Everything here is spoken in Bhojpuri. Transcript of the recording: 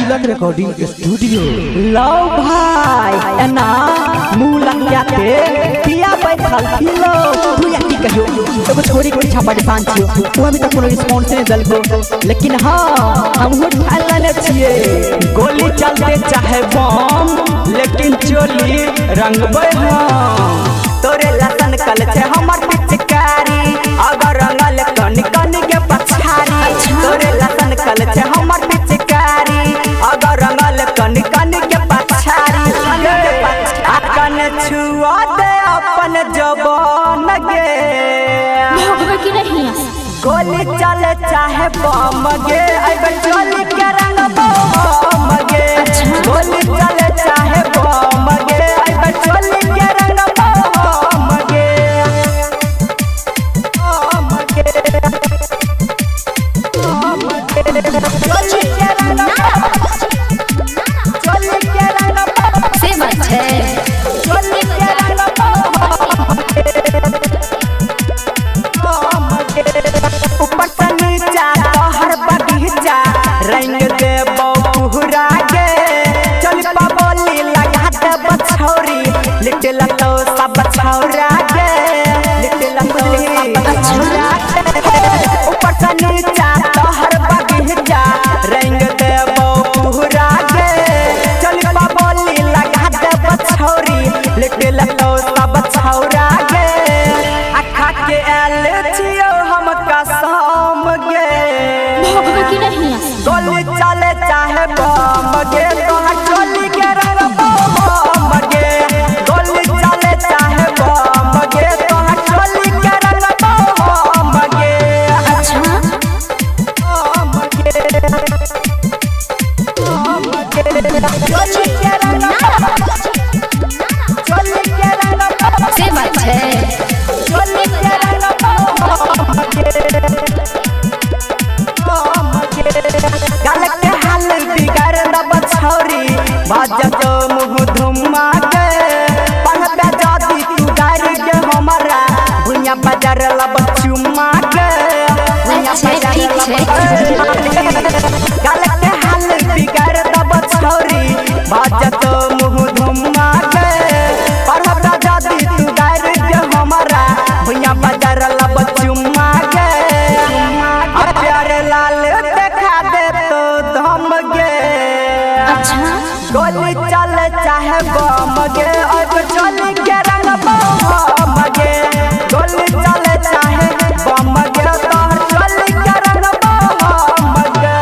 मिलन रिकॉर्डिंग स्टूडियो। लो भाई एना मुंह लग के पिया बैठल पिलो तू या की कहियो एगो छोरी के पीछा परेशान छियो वो अभी तक कोनो रिस्पांस नहीं दलको लेकिन हां हम हो ठालने छिए गोली चलते चाहे बम लेकिन चोली रंगबे हम तोरे लसन कल छे हमर पिचकारी अगर रंगल कन कन के पछारी तोरे लसन कल छे हमर पिचकारी अगर रंगल कन कन के पछारी अकन छुआ दे अपन जवान गे भगवे की नहीं गोली चले चाहे बम गे अब चोली के रंग बम गे गोली चले चाहे बम गे अब चोली के रंग बम गे चोली के रंग चोली के रंग से बात है चोली के रंग ऊपर से नीचा तोहर बगीचा रंग दे बहुरा के चल पाबोली लगा दे बछौरी लिटल तो सब छौरा के लिटल सब छौरा के ऊपर से नीचा तोहर बगीचा रंग दे बहुरा के चल पाबोली लगा दे बछौरी लिटल तो सब छौरा के अखा के आल छियो हम कसम गे भगवे की नहीं गोली चले चाहे बम गे तोहर चोली के रंग बम गे गोली चले चाहे बम गे तोहर चोली के रंग बम गे अच्छा बम गे चोली के रंग चोली के रंग से बात है चोली के रंग बम गे गल के हाल बिगाड़ दब छौरी बाजत मुँह धुमा के पढ़बे जाती तू गाड़ी के हमारा भुइया बाजार लब चुमा के अच्छा ठीक है गल के हाल बिगाड़ दब छौरी बाजत मुँह धुमा के पढ़बे जाती तू गाड़ी के हमारा भुइया बाजार लब चुमा के प्यारे लाल देखा दे तो धम गे अच्छा गोली चले चाहे बम गे अब चोली के रंग बम गे गोली चले चाहे बम गे तोहर चोली के रंग बम गे